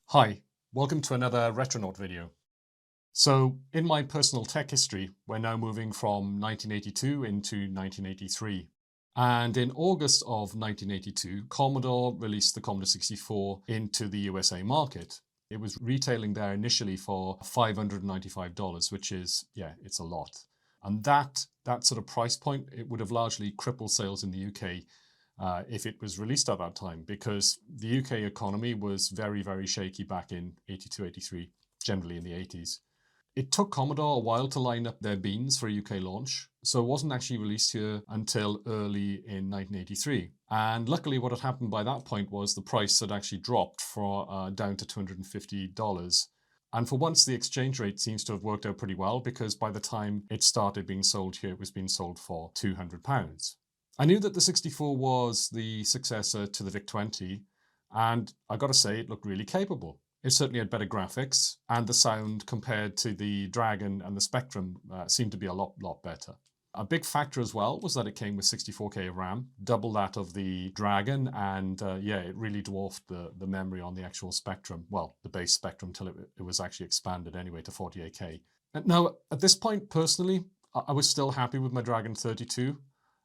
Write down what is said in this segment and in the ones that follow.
Hi, welcome to another Retronaut video. So in my personal tech history, we're now moving from 1982 into 1983. And in August of 1982, Commodore released the Commodore 64 into the USA market. It was retailing there initially for $595, which is, yeah, it's a lot. And that sort of price point, it would have largely crippled sales in the UK if it was released at that time, because the UK economy was very, very shaky back in 82, 83, generally in the 80s. It took Commodore a while to line up their beans for a UK launch, so it wasn't actually released here until early in 1983. And luckily what had happened by that point was the price had actually dropped down to $250. And for once, the exchange rate seems to have worked out pretty well, because by the time it started being sold here, it was being sold for £200. I knew that the 64 was the successor to the VIC-20, and I got to say, it looked really capable. It certainly had better graphics, and the sound compared to the Dragon and the Spectrum seemed to be a lot better. A big factor as well was that it came with 64K of RAM, double that of the Dragon, and yeah, it really dwarfed the memory on the actual Spectrum. Well, the base Spectrum till it was actually expanded anyway to 48K. Now, at this point, personally, I was still happy with my Dragon 32.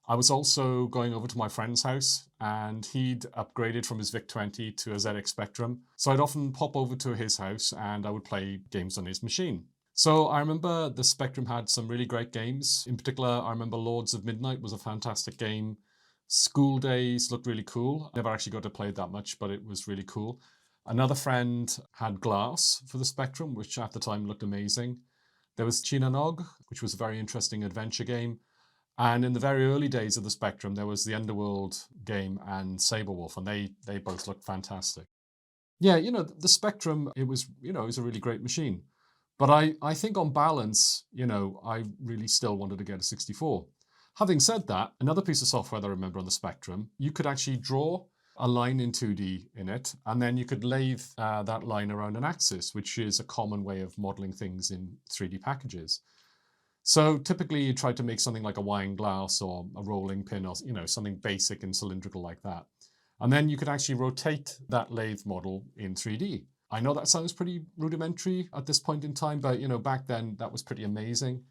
I was also going over to my friend's house, and he'd upgraded from his VIC-20 to a ZX Spectrum. So I'd often pop over to his house and I would play games on his machine. So I remember the Spectrum had some really great games. In particular, I remember Lords of Midnight was a fantastic game. School Days looked really cool. I never actually got to play it that much, but it was really cool. Another friend had Glass for the Spectrum, which at the time looked amazing. There was Chinanog, which was a very interesting adventure game. And in the very early days of the Spectrum, there was the Underworld game and Saberwolf, and they both looked fantastic. Yeah, the Spectrum, it was a really great machine. But I think on balance, I really still wanted to get a 64. Having said that, another piece of software that I remember on the Spectrum, you could actually draw a line in 2D in it, and then you could lathe that line around an axis, which is a common way of modeling things in 3D packages. So typically you try to make something like a wine glass or a rolling pin, or something basic and cylindrical like that. And then you could actually rotate that lathe model in 3D. I know that sounds pretty rudimentary at this point in time, but back then that was pretty amazing.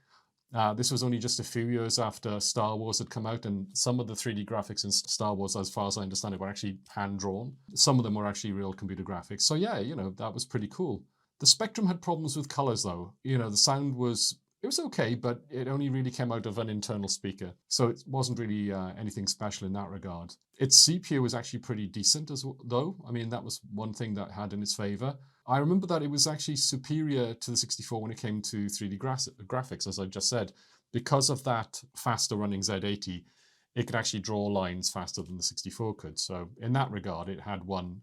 This was only just a few years after Star Wars had come out, and some of the 3D graphics in Star Wars, as far as I understand it, were actually hand-drawn. Some of them were actually real computer graphics. So yeah, that was pretty cool. The Spectrum had problems with colors though. The sound was okay, but it only really came out of an internal speaker. So it wasn't really anything special in that regard. Its CPU was actually pretty decent though. I mean, that was one thing that had in its favor. I remember that it was actually superior to the 64 when it came to 3D graphics, as I just said. Because of that faster running Z80, it could actually draw lines faster than the 64 could. So in that regard, it had one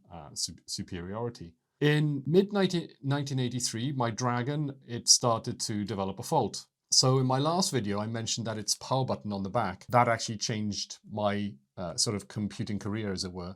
superiority. In mid-1983, my Dragon, it started to develop a fault. So in my last video, I mentioned that its power button on the back, that actually changed my sort of computing career, as it were.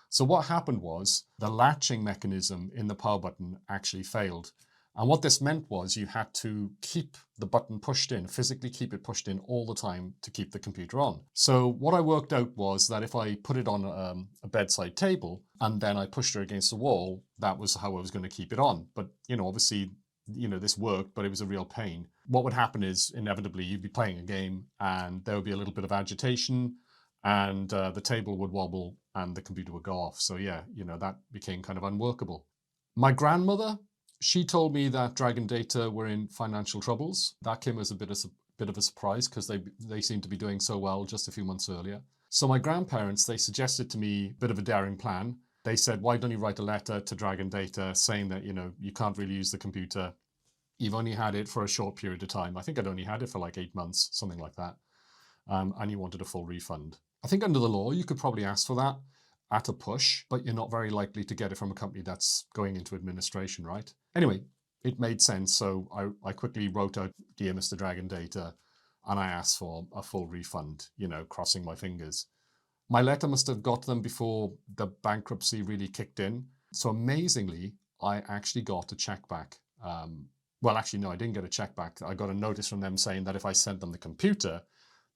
So what happened was the latching mechanism in the power button actually failed. And what this meant was you had to keep the button pushed in, physically keep it pushed in all the time to keep the computer on. So what I worked out was that if I put it on a bedside table and then I pushed it against the wall, that was how I was going to keep it on. But, obviously, this worked, but it was a real pain. What would happen is inevitably you'd be playing a game and there would be a little bit of agitation and the table would wobble and the computer would go off. So yeah, that became kind of unworkable. My grandmother, she told me that Dragon Data were in financial troubles. That came as a bit of a surprise because they seemed to be doing so well just a few months earlier. So my grandparents, they suggested to me a bit of a daring plan. They said, why don't you write a letter to Dragon Data saying that, you can't really use the computer. You've only had it for a short period of time. I think I'd only had it for like 8 months, something like that. And you wanted a full refund. I think under the law, you could probably ask for that at a push, but you're not very likely to get it from a company that's going into administration, right? Anyway, it made sense, so I quickly wrote out, "Dear Mr. Dragon Data," and I asked for a full refund, crossing my fingers. My letter must have got them before the bankruptcy really kicked in. So amazingly, I actually got a check back. Well, actually, no, I didn't get a check back. I got a notice from them saying that if I sent them the computer,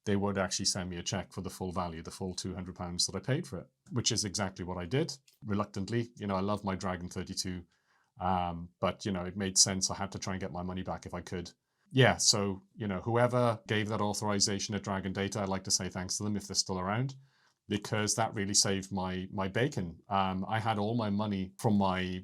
they would actually send me a check for the full value, the full £200 that I paid for it, which is exactly what I did. Reluctantly, I love my Dragon 32, but, it made sense. I had to try and get my money back if I could. Yeah, so, whoever gave that authorization at Dragon Data, I'd like to say thanks to them if they're still around, because that really saved my bacon. I had all my money from my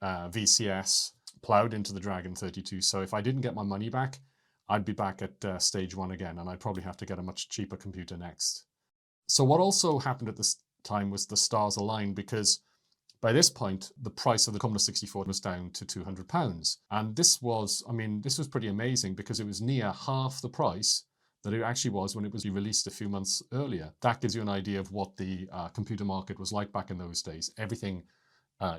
VCS plowed into the Dragon 32, so if I didn't get my money back, I'd be back at stage 1 again, and I'd probably have to get a much cheaper computer next. So what also happened at this time was the stars aligned, because by this point, the price of the Commodore 64 was down to £200. And this was pretty amazing, because it was near half the price that it actually was when it was released a few months earlier. That gives you an idea of what the computer market was like back in those days. Everything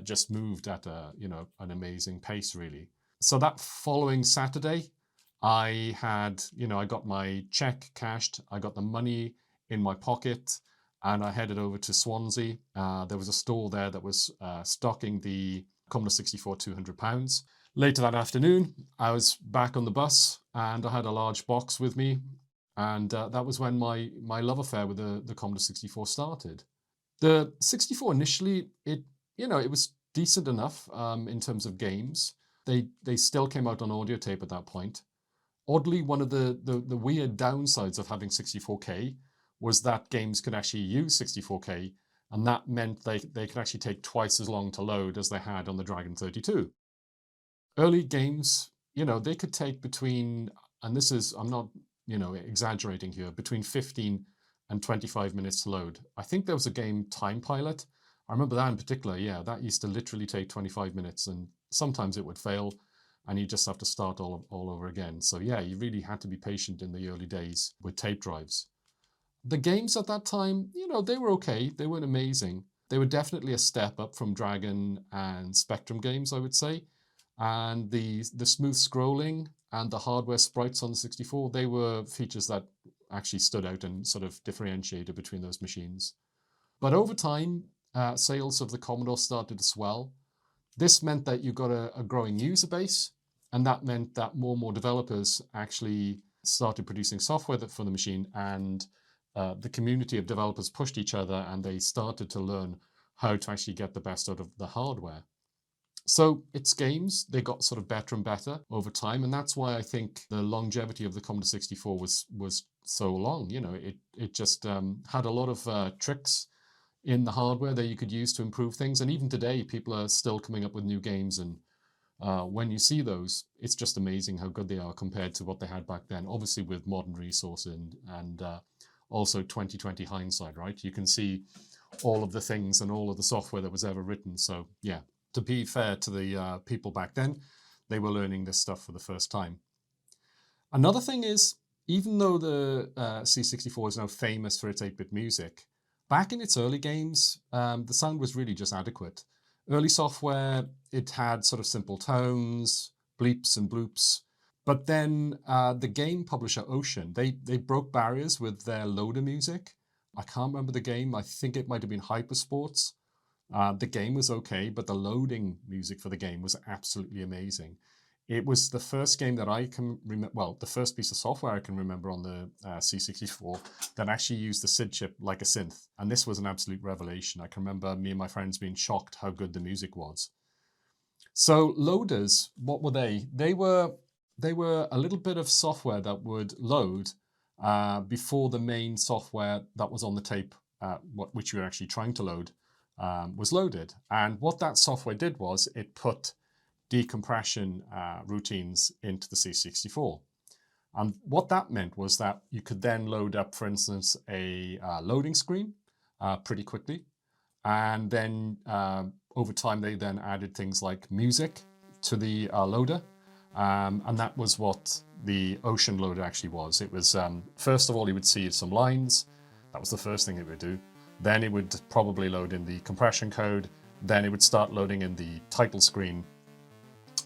just moved at an amazing pace, really. So that following Saturday, I got my check cashed, I got the money in my pocket, and I headed over to Swansea. There was a store there that was stocking the Commodore 64 £200. Later that afternoon, I was back on the bus, and I had a large box with me, and that was when my love affair with the Commodore 64 started. The 64 initially, it was decent enough in terms of games. They still came out on audio tape at that point. Oddly, one of the weird downsides of having 64K was that games could actually use 64K, and that meant they could actually take twice as long to load as they had on the Dragon 32. Early games, they could take between, and this is, I'm not, exaggerating here, between 15 and 25 minutes to load. I think there was a game, Time Pilot. I remember that in particular, yeah, that used to literally take 25 minutes, and sometimes it would fail, and you just have to start all over again. So yeah, you really had to be patient in the early days with tape drives. The games at that time, they were okay. They weren't amazing. They were definitely a step up from Dragon and Spectrum games, I would say. And the smooth scrolling and the hardware sprites on the 64, they were features that actually stood out and sort of differentiated between those machines. But over time, sales of the Commodore started to swell. This meant that you got a growing user base, and that meant that more and more developers actually started producing software for the machine, and the community of developers pushed each other, and they started to learn how to actually get the best out of the hardware. So its games, they got sort of better and better over time, and that's why I think the longevity of the Commodore 64 was so long. It just had a lot of tricks in the hardware that you could use to improve things, and even today, people are still coming up with new games, and when you see those, it's just amazing how good they are compared to what they had back then. Obviously, with modern resources and also 2020 hindsight, right? You can see all of the things and all of the software that was ever written. So yeah, to be fair to the people back then, they were learning this stuff for the first time. Another thing is, even though the C64 is now famous for its 8-bit music, back in its early games, the sound was really just adequate. Early software, it had sort of simple tones, bleeps and bloops. But then the game publisher Ocean, they broke barriers with their loader music. I can't remember the game. I think it might have been Hypersports. The game was okay, but the loading music for the game was absolutely amazing. It was the first game that I can remember, well, the first piece of software I can remember on the C64 that actually used the SID chip like a synth. And this was an absolute revelation. I can remember me and my friends being shocked how good the music was. So loaders, what were they? They were a little bit of software that would load before the main software that was on the tape, which you were actually trying to load, was loaded. And what that software did was it put decompression routines into the C64. And what that meant was that you could then load up, for instance, a loading screen pretty quickly. And then over time, they then added things like music to the loader. And that was what the Ocean loader actually was. It was, first of all, you would see some lines. That was the first thing it would do. Then it would probably load in the compression code. Then it would start loading in the title screen.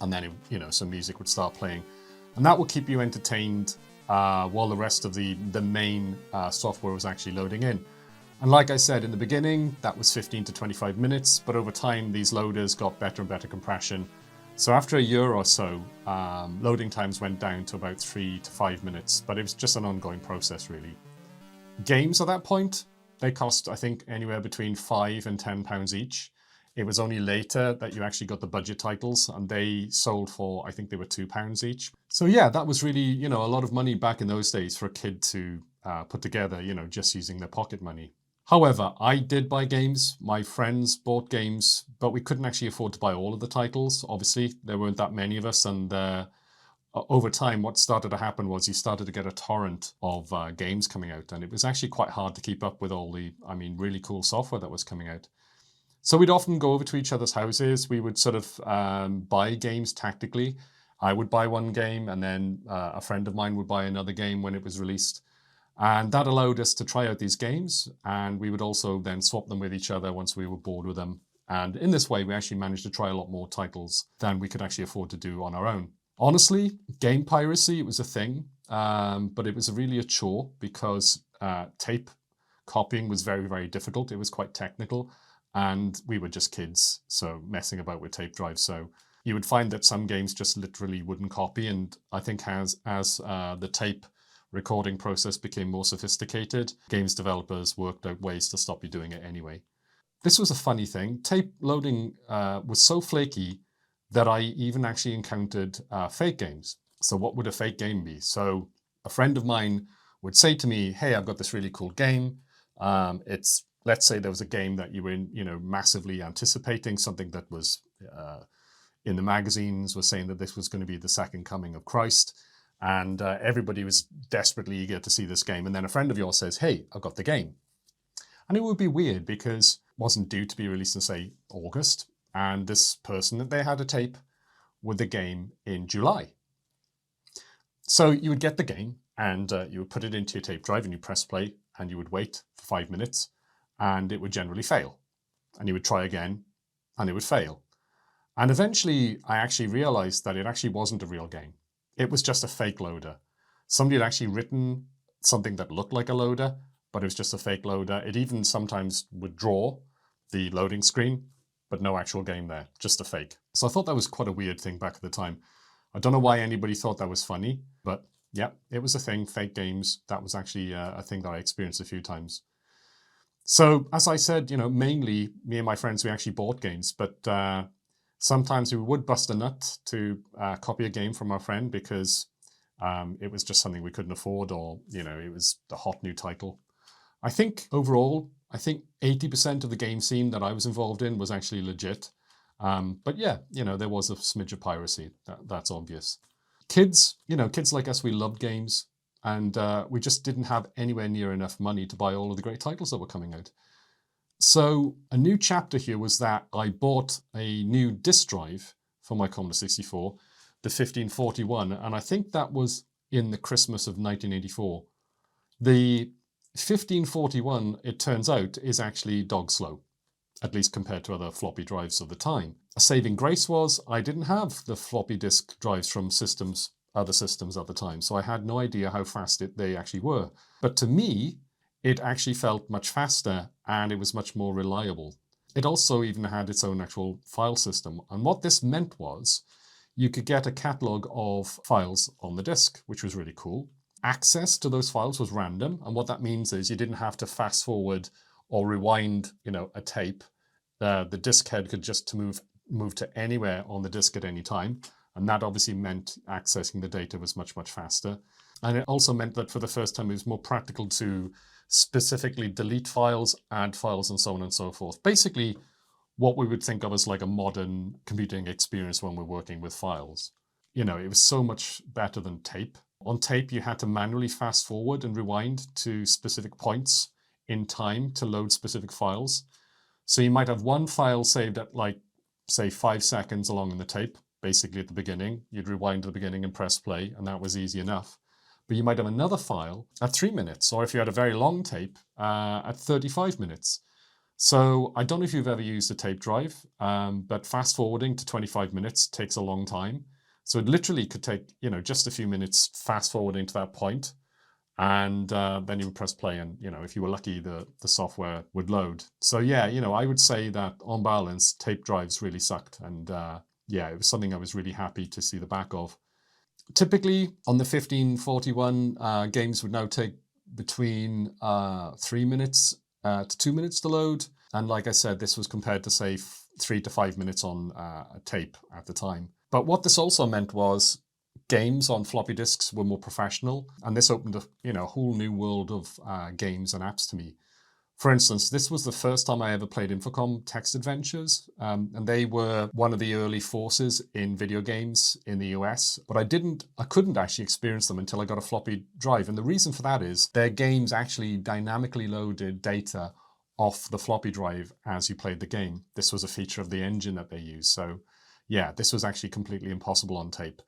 And then, some music would start playing. And that would keep you entertained while the rest of the main software was actually loading in. And like I said in the beginning, that was 15 to 25 minutes, but over time these loaders got better and better compression. So after a year or so, loading times went down to about 3 to 5 minutes, but it was just an ongoing process really. Games at that point, they cost I think anywhere between £5 and £10 each. It was only later that you actually got the budget titles, and they sold for, I think they were £2 each. So yeah, that was really, a lot of money back in those days for a kid to put together, just using their pocket money. However, I did buy games, my friends bought games, but we couldn't actually afford to buy all of the titles. Obviously, there weren't that many of us, and over time, what started to happen was you started to get a torrent of games coming out, and it was actually quite hard to keep up with all the, really cool software that was coming out. So we'd often go over to each other's houses. We would sort of buy games tactically. I would buy one game, and then a friend of mine would buy another game when it was released. And that allowed us to try out these games, and we would also then swap them with each other once we were bored with them. And in this way, we actually managed to try a lot more titles than we could actually afford to do on our own. Honestly, game piracy, it was a thing, but it was really a chore because tape copying was very, very difficult. It was quite technical, and we were just kids, so messing about with tape drives. So you would find that some games just literally wouldn't copy, and I think as the tape recording process became more sophisticated, games developers worked out ways to stop you doing it anyway. This was a funny thing. Tape loading was so flaky that I even actually encountered fake games. So what would a fake game be? So a friend of mine would say to me, hey, I've got this really cool game. Let's say there was a game that you were massively anticipating, something that was in the magazines was saying that this was going to be the second coming of Christ. And everybody was desperately eager to see this game. And then a friend of yours says, hey, I've got the game. And it would be weird because it wasn't due to be released in, say, August. And this person, they had a tape with the game in July. So you would get the game and you would put it into your tape drive and you press play and you would wait for 5 minutes and it would generally fail. And you would try again and it would fail. And eventually I actually realized that it actually wasn't a real game. It was just a fake loader. Somebody had actually written something that looked like a loader, but it was just a fake loader. It even sometimes would draw the loading screen, but no actual game there, just a fake. So I thought that was quite a weird thing back at the time. I don't know why anybody thought that was funny, but yeah, it was a thing, fake games. That was actually a thing that I experienced a few times. So as I said, mainly me and my friends, we actually bought games, but sometimes we would bust a nut to copy a game from our friend because it was just something we couldn't afford, or, it was the hot new title. I think overall, 80% of the game scene that I was involved in was actually legit. But yeah, there was a smidge of piracy. That's obvious. Kids like us, we loved games, and we just didn't have anywhere near enough money to buy all of the great titles that were coming out. So a new chapter here was that I bought a new disk drive for my Commodore 64, the 1541, and I think that was in the Christmas of 1984. The 1541, it turns out, is actually dog slow, at least compared to other floppy drives of the time. A saving grace was I didn't have the floppy disk drives from other systems at the time, so I had no idea how fast they actually were. But to me, it actually felt much faster and it was much more reliable. It also even had its own actual file system. And what this meant was you could get a catalog of files on the disk, which was really cool. Access to those files was random. And what that means is you didn't have to fast forward or rewind, a tape. The disk head could just move to anywhere on the disk at any time. And that obviously meant accessing the data was much, much faster. And it also meant that for the first time, it was more practical to specifically delete files, add files, and so on and so forth. Basically, what we would think of as like a modern computing experience when we're working with files. It was so much better than tape. On tape, you had to manually fast forward and rewind to specific points in time to load specific files. So you might have one file saved at say 5 seconds along in the tape, basically at the beginning. You'd rewind to the beginning and press play, and that was easy enough. But you might have another file at 3 minutes, or if you had a very long tape, at 35 minutes. So I don't know if you've ever used a tape drive, but fast forwarding to 25 minutes takes a long time. So it literally could take, just a few minutes fast forwarding to that point. And then you would press play, and if you were lucky, the software would load. So yeah, I would say that on balance, tape drives really sucked, and yeah, it was something I was really happy to see the back of. Typically on the 1541, games would now take between 3 minutes to 2 minutes to load, and like I said, this was compared to say 3 to 5 minutes on a tape at the time. But what this also meant was games on floppy disks were more professional, and this opened a whole new world of games and apps to me. For instance, this was the first time I ever played Infocom text adventures, and they were one of the early forces in video games in the US, but I couldn't actually experience them until I got a floppy drive. And the reason for that is their games actually dynamically loaded data off the floppy drive as you played the game. This was a feature of the engine that they used. So yeah, this was actually completely impossible on tape.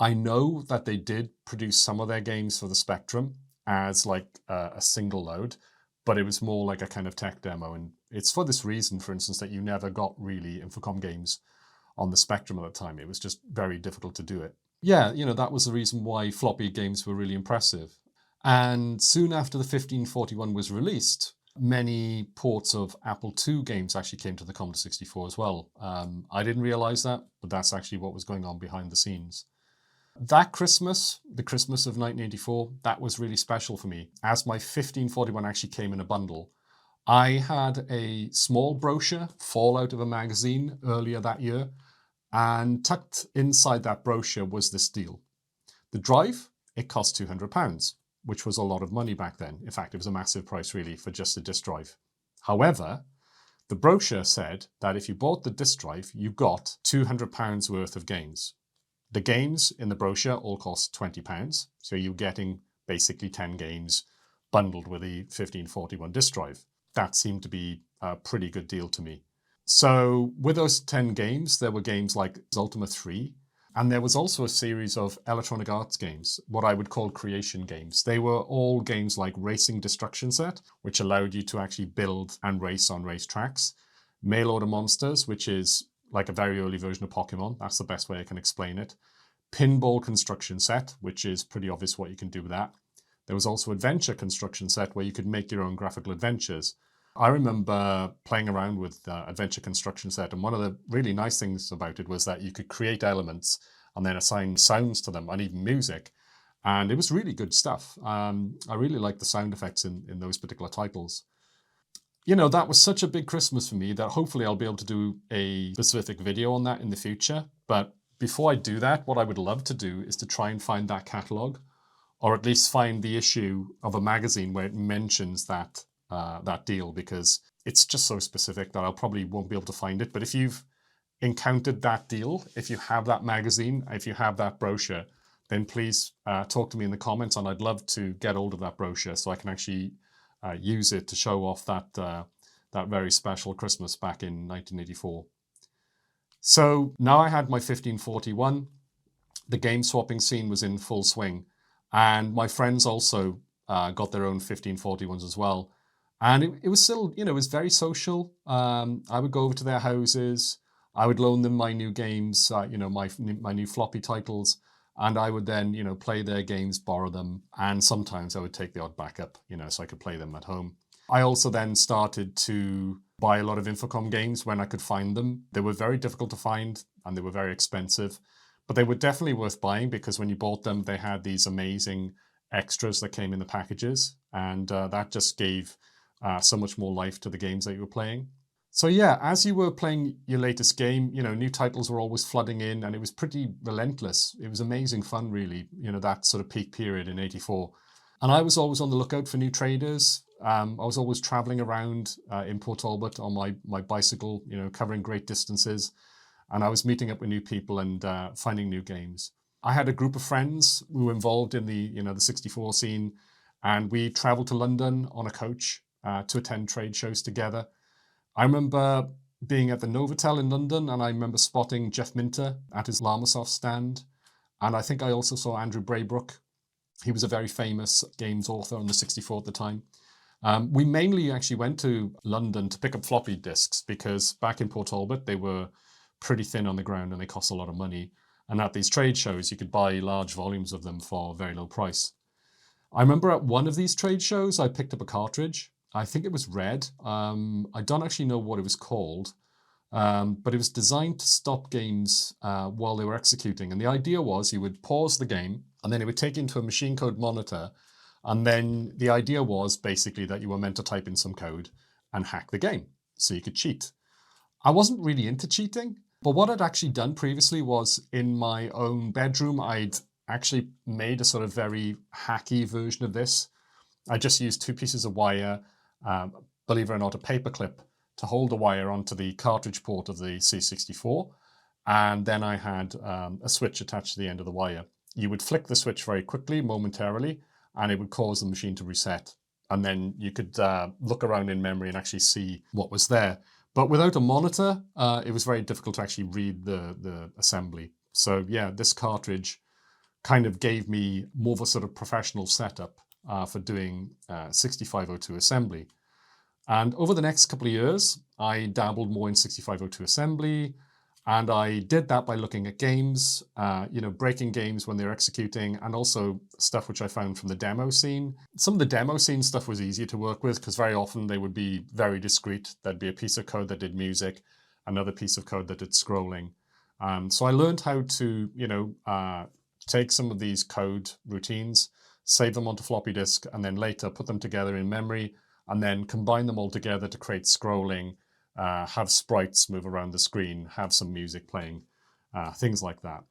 I know that they did produce some of their games for the Spectrum as like a single load, but it was more like a kind of tech demo. And it's for this reason, for instance, that you never got really Infocom games on the Spectrum at the time. It was just very difficult to do it. Yeah, that was the reason why floppy games were really impressive. And soon after the 1541 was released, many ports of Apple II games actually came to the Commodore 64 as well. I didn't realize that, but that's actually what was going on behind the scenes. That Christmas, the Christmas of 1984, that was really special for me, as my 1541 actually came in a bundle. I had a small brochure fall out of a magazine earlier that year, and tucked inside that brochure was this deal. The drive, it cost £200, which was a lot of money back then. In fact, it was a massive price really for just a disk drive. However, the brochure said that if you bought the disk drive, you got £200 worth of games. The games in the brochure all cost £20, so you're getting basically 10 games bundled with the 1541 disk drive. That seemed to be a pretty good deal to me. So with those 10 games, there were games like Ultima 3, and there was also a series of Electronic Arts games, what I would call creation games. They were all games like Racing Destruction Set, which allowed you to actually build and race on racetracks. Mail Order Monsters, which is like a very early version of Pokemon. That's the best way I can explain it. Pinball Construction Set, which is pretty obvious what you can do with that. There was also Adventure Construction Set, where you could make your own graphical adventures. I remember playing around with Adventure Construction Set, and one of the really nice things about it was that you could create elements and then assign sounds to them and even music. And it was really good stuff. I really liked the sound effects in those particular titles. That was such a big Christmas for me that hopefully I'll be able to do a specific video on that in the future. But before I do that, what I would love to do is to try and find that catalog, or at least find the issue of a magazine where it mentions that deal, because it's just so specific that I probably won't be able to find it. But if you've encountered that deal, if you have that magazine, if you have that brochure, then please talk to me in the comments, and I'd love to get hold of that brochure so I can actually use it to show off that very special Christmas back in 1984. So now I had my 1541. The game swapping scene was in full swing, and my friends also got their own 1541s as well. And it was still, it was very social. I would go over to their houses. I would loan them my new games, my new floppy titles. And I would then, play their games, borrow them. And sometimes I would take the odd backup, so I could play them at home. I also then started to buy a lot of Infocom games when I could find them. They were very difficult to find and they were very expensive, but they were definitely worth buying, because when you bought them, they had these amazing extras that came in the packages. And that just gave so much more life to the games that you were playing. So yeah, as you were playing your latest game, new titles were always flooding in, and it was pretty relentless. It was amazing fun, really, that sort of peak period in 84. And I was always on the lookout for new traders. I was always traveling around in Port Talbot on my bicycle, covering great distances. And I was meeting up with new people and finding new games. I had a group of friends who were involved in the 64 scene, and we traveled to London on a coach to attend trade shows together. I remember being at the Novotel in London, and I remember spotting Jeff Minter at his Llamasoft stand. And I think I also saw Andrew Braybrook. He was a very famous games author on the 64 at the time. We mainly actually went to London to pick up floppy disks, because back in Port Talbot, they were pretty thin on the ground and they cost a lot of money. And at these trade shows, you could buy large volumes of them for a very low price. I remember at one of these trade shows, I picked up a cartridge. I think it was red. I don't actually know what it was called, but it was designed to stop games while they were executing. And the idea was you would pause the game, and then it would take you into a machine code monitor. And then the idea was basically that you were meant to type in some code and hack the game so you could cheat. I wasn't really into cheating, but what I'd actually done previously was in my own bedroom, I'd actually made a sort of very hacky version of this. I just used two pieces of wire, believe it or not, a paper clip to hold the wire onto the cartridge port of the C64. And then I had a switch attached to the end of the wire. You would flick the switch very quickly, momentarily, and it would cause the machine to reset. And then you could look around in memory and actually see what was there. But without a monitor, it was very difficult to actually read the assembly. So yeah, this cartridge kind of gave me more of a sort of professional setup for doing 6502 assembly. And over the next couple of years, I dabbled more in 6502 assembly. And I did that by looking at games, breaking games when they're executing, and also stuff which I found from the demo scene. Some of the demo scene stuff was easier to work with because very often they would be very discrete. There'd be a piece of code that did music, another piece of code that did scrolling. So I learned how to, take some of these code routines, save them onto floppy disk, and then later put them together in memory, and then combine them all together to create scrolling, have sprites move around the screen, have some music playing, things like that.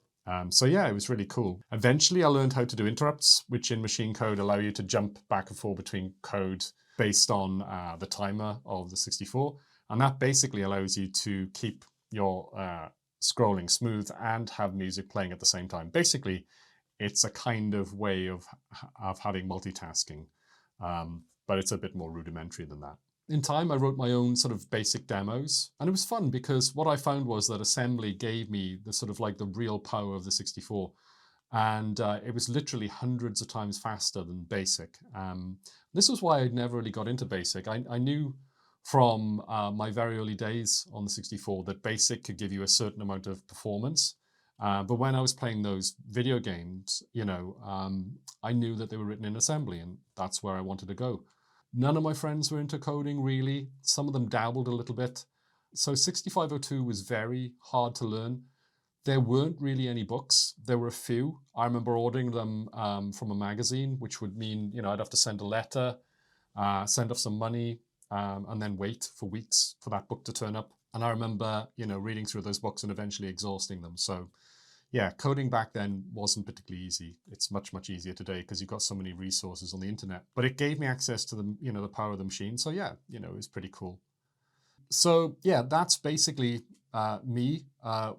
So yeah, it was really cool. Eventually, I learned how to do interrupts, which in machine code allow you to jump back and forth between code based on the timer of the 64. And that basically allows you to keep your scrolling smooth and have music playing at the same time. Basically, it's a kind of way of having multitasking, but it's a bit more rudimentary than that. In time, I wrote my own sort of basic demos, and it was fun because what I found was that assembly gave me the sort of like the real power of the 64, and it was literally hundreds of times faster than basic. This was why I'd never really got into basic. I knew from my very early days on the 64 that basic could give you a certain amount of performance. But when I was playing those video games, I knew that they were written in assembly, and that's where I wanted to go. None of my friends were into coding, really. Some of them dabbled a little bit. So 6502 was very hard to learn. There weren't really any books. There were a few. I remember ordering them from a magazine, which would mean, I'd have to send a letter, send off some money, and then wait for weeks for that book to turn up. And I remember, reading through those books and eventually exhausting them. So yeah, coding back then wasn't particularly easy. It's much, much easier today because you've got so many resources on the internet. But it gave me access to the power of the machine. So yeah, it was pretty cool. So yeah, that's basically me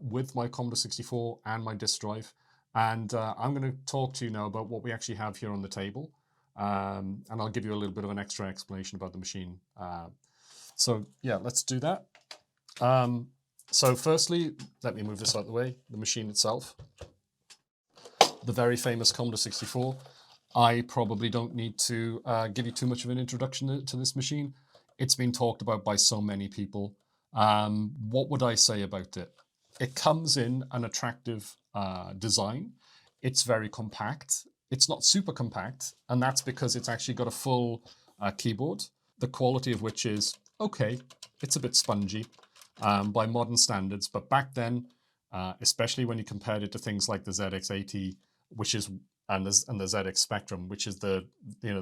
with my Commodore 64 and my disk drive. And I'm going to talk to you now about what we actually have here on the table. And I'll give you a little bit of an extra explanation about the machine. So yeah, let's do that. So firstly, let me move this out of the way, the machine itself. The very famous Commodore 64. I probably don't need to give you too much of an introduction to this machine. It's been talked about by so many people. What would I say about it? It comes in an attractive design. It's very compact. It's not super compact, and that's because it's actually got a full keyboard, the quality of which is okay. It's a bit spongy. By modern standards, but back then, especially when you compared it to things like the ZX80, and the ZX Spectrum, which is the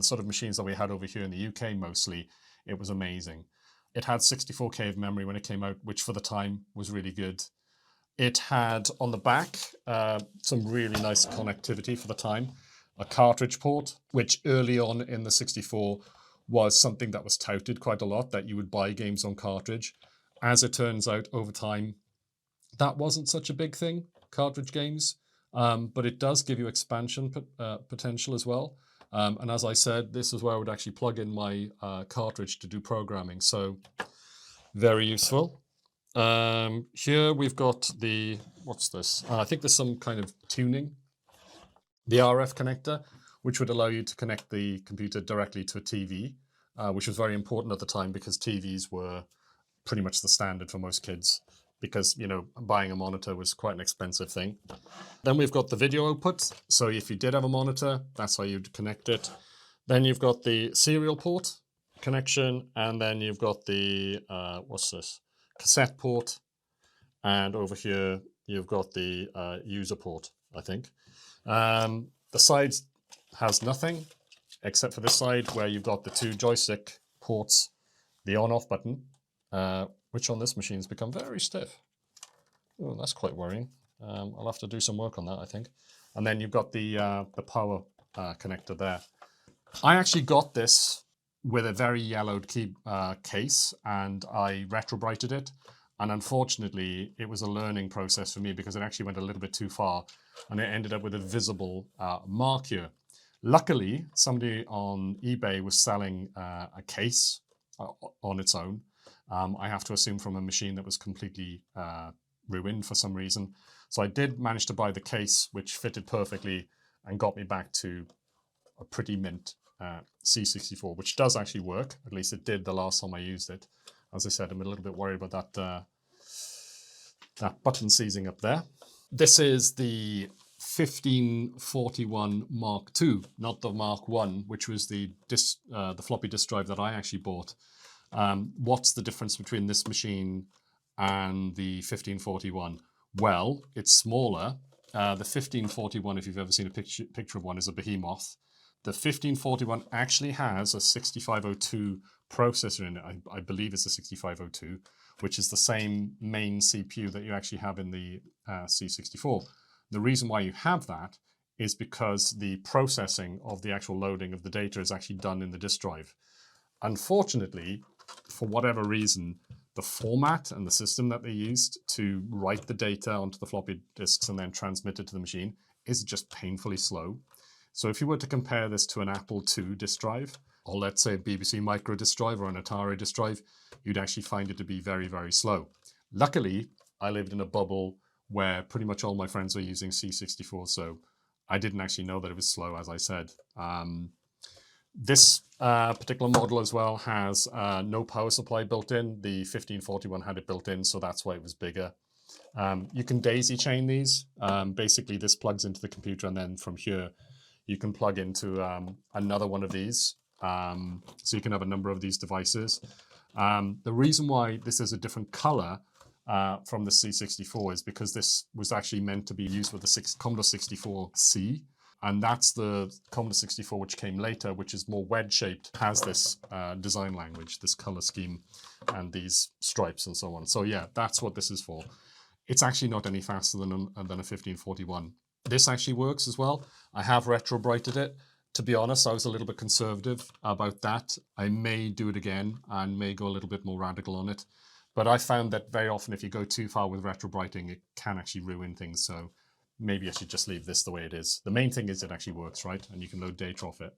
sort of machines that we had over here in the UK mostly, it was amazing. It had 64K of memory when it came out, which for the time was really good. It had on the back some really nice connectivity for the time, a cartridge port, which early on in the 64 was something that was touted quite a lot, that you would buy games on cartridge. As it turns out, over time, that wasn't such a big thing, cartridge games, but it does give you expansion potential as well. And as I said, this is where I would actually plug in my cartridge to do programming. So very useful. Here we've got what's this? I think there's some kind of tuning. The RF connector, which would allow you to connect the computer directly to a TV, which was very important at the time because TVs were pretty much the standard for most kids because, you know, buying a monitor was quite an expensive thing. Then we've got the video output. So if you did have a monitor, that's how you'd connect it. Then you've got the serial port connection, and then you've got the, what's this? Cassette port. And over here, you've got the user port, I think. The sides has nothing except for this side where you've got the two joystick ports, the on-off button, which on this machine has become very stiff. Oh, that's quite worrying. I'll have to do some work on that, I think. And then you've got the power connector there. I actually got this with a very yellowed case, and I retrobrighted it. And unfortunately, it was a learning process for me because it actually went a little bit too far, and it ended up with a visible mark here. Luckily, somebody on eBay was selling a case on its own. I have to assume from a machine that was completely ruined for some reason. So I did manage to buy the case, which fitted perfectly and got me back to a pretty mint C64, which does actually work. At least it did the last time I used it. As I said, I'm a little bit worried about that button seizing up there. This is the 1541 Mark II, not the Mark I, which was the floppy disk drive that I actually bought. What's the difference between this machine and the 1541? Well, it's smaller. The 1541, if you've ever seen a picture of one, is a behemoth. The 1541 actually has a 6502 processor in it. I believe it's a 6502, which is the same main CPU that you actually have in the C64. The reason why you have that is because the processing of the actual loading of the data is actually done in the disk drive. Unfortunately, for whatever reason, the format and the system that they used to write the data onto the floppy disks and then transmit it to the machine is just painfully slow. So if you were to compare this to an Apple II disk drive, or let's say a BBC Micro disk drive or an Atari disk drive, you'd actually find it to be very, very slow. Luckily, I lived in a bubble where pretty much all my friends were using C64, so I didn't actually know that it was slow, as I said. This particular model as well has no power supply built in. The 1541 had it built in, so that's why it was bigger. You can daisy chain these. Basically, this plugs into the computer, and then from here, you can plug into another one of these. So you can have a number of these devices. The reason why this is a different color from the C64 is because this was actually meant to be used with the Commodore 64C. And that's the Commodore 64 which came later, which is more wedge-shaped, has this design language, this color scheme, and these stripes and so on. So yeah, that's what this is for. It's actually not any faster than a 1541. This actually works as well. I have retrobrighted it. To be honest, I was a little bit conservative about that. I may do it again and may go a little bit more radical on it. But I found that very often if you go too far with retrobrighting, it can actually ruin things. So maybe I should just leave this the way it is. The main thing is it actually works, right? And you can load data off it.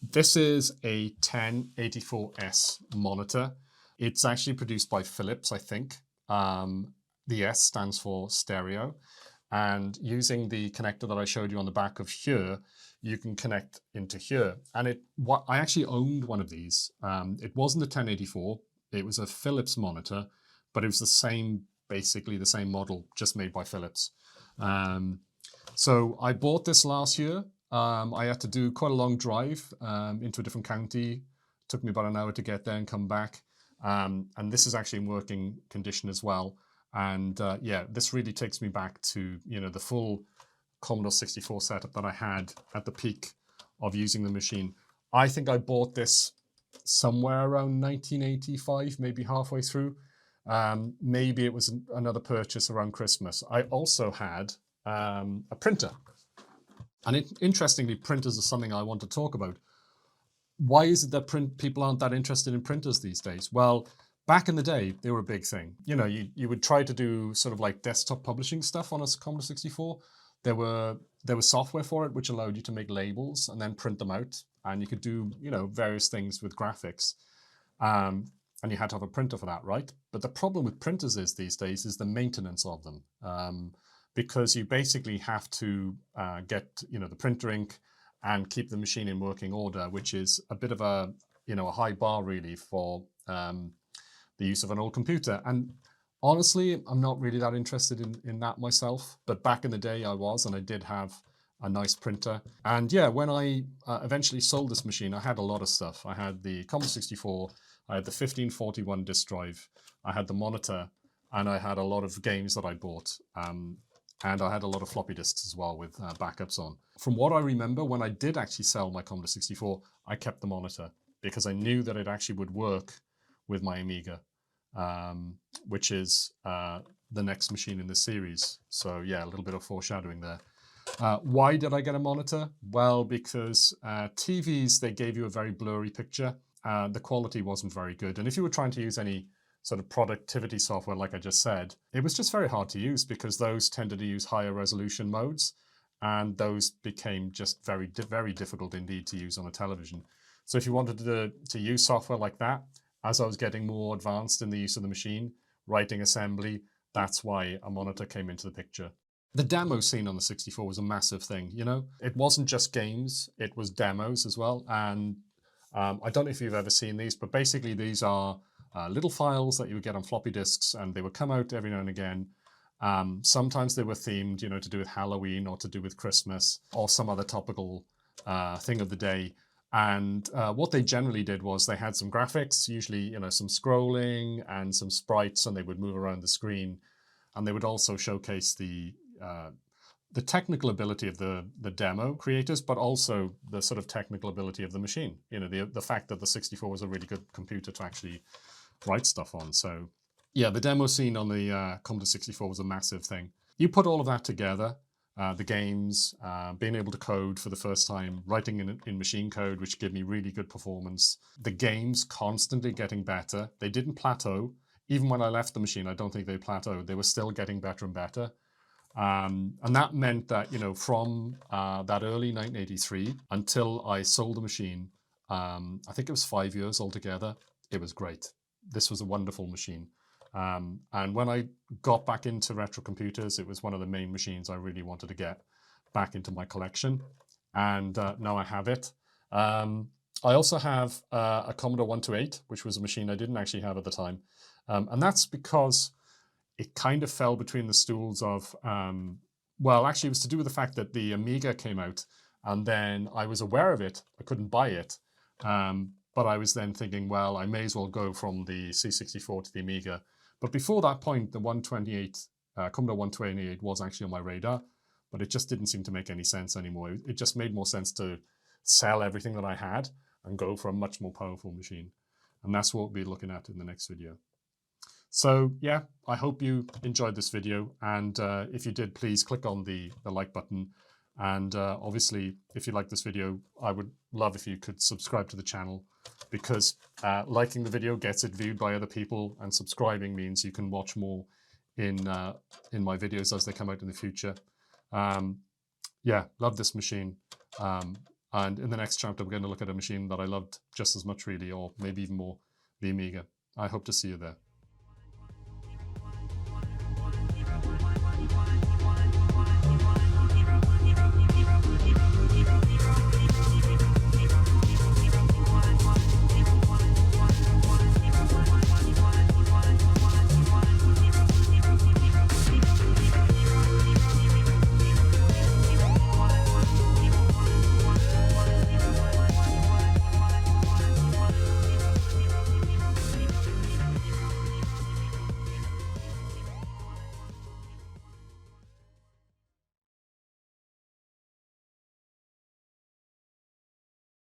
This is a 1084S monitor. It's actually produced by Philips, I think. The S stands for stereo. And using the connector that I showed you on the back of here, you can connect into here. And I actually owned one of these. It wasn't a 1084. It was a Philips monitor, but it was the same, basically the same model, just made by Philips. So I bought this last year. I had to do quite a long drive into a different county. It took me about an hour to get there and come back. And this is actually in working condition as well. And yeah, this really takes me back to, you know, the full Commodore 64 setup that I had at the peak of using the machine. I think I bought this somewhere around 1985, maybe halfway through. Maybe it was another purchase around Christmas. I also had a printer. And interestingly, printers are something I want to talk about. Why is it that people aren't that interested in printers these days? Well, back in the day, they were a big thing. You know, you would try to do sort of like desktop publishing stuff on a Commodore 64. There was software for it which allowed you to make labels and then print them out. And you could do, you know, various things with graphics. And you had to have a printer for that, right? But the problem with printers these days is the maintenance of them. Because you basically have to get, you know, the printer ink and keep the machine in working order, which is a bit of a, you know, a high bar really for the use of an old computer. And Honestly, I'm not really that interested in that myself, but back in the day I was, and I did have a nice printer. And yeah, when I eventually sold this machine, I had a lot of stuff. I had the Commodore 64, I had the 1541 disk drive, I had the monitor, and I had a lot of games that I bought. And I had a lot of floppy disks as well with backups on. From what I remember, when I did actually sell my Commodore 64, I kept the monitor because I knew that it actually would work with my Amiga, which is the next machine in the series. So yeah, a little bit of foreshadowing there. Why did I get a monitor? Well, because TVs, they gave you a very blurry picture. The quality wasn't very good. And if you were trying to use any sort of productivity software, like I just said, it was just very hard to use because those tended to use higher resolution modes. And those became just very, very difficult indeed to use on a television. So if you wanted to use software like that, as I was getting more advanced in the use of the machine, writing assembly, that's why a monitor came into the picture. The demo scene on the 64 was a massive thing, you know? It wasn't just games, it was demos as well. And I don't know if you've ever seen these, but basically these are little files that you would get on floppy disks, and they would come out every now and again. Sometimes they were themed, you know, to do with Halloween or to do with Christmas or some other topical thing of the day. And what they generally did was they had some graphics, usually, you know, some scrolling and some sprites, and they would move around the screen. And they would also showcase the technical ability of the demo creators, but also the sort of technical ability of the machine. You know, the fact that the 64 was a really good computer to actually write stuff on. So yeah, the demo scene on the Commodore 64 was a massive thing. You put all of that together, the games, being able to code for the first time, writing in machine code, which gave me really good performance. The games constantly getting better. They didn't plateau. Even when I left the machine, I don't think they plateaued. They were still getting better and better. And that meant that, you know, from that early 1983 until I sold the machine, I think it was 5 years altogether, it was great. This was a wonderful machine. And when I got back into retro computers, it was one of the main machines I really wanted to get back into my collection. And now I have it. I also have a Commodore 128, which was a machine I didn't actually have at the time. And that's because it kind of fell between the stools of, well, actually, it was to do with the fact that the Amiga came out, and then I was aware of it. I couldn't buy it. But I was then thinking, well, I may as well go from the C64 to the Amiga. But before that point, the 128, Commodore 128 was actually on my radar, but it just didn't seem to make any sense anymore. It just made more sense to sell everything that I had and go for a much more powerful machine. And that's what we'll be looking at in the next video. So yeah, I hope you enjoyed this video. And if you did, please click on the like button. And obviously, if you like this video, I would love if you could subscribe to the channel, because liking the video gets it viewed by other people, and subscribing means you can watch more in my videos as they come out in the future. Yeah, love this machine. And in the next chapter, we're going to look at a machine that I loved just as much, really, or maybe even more, the Amiga. I hope to see you there.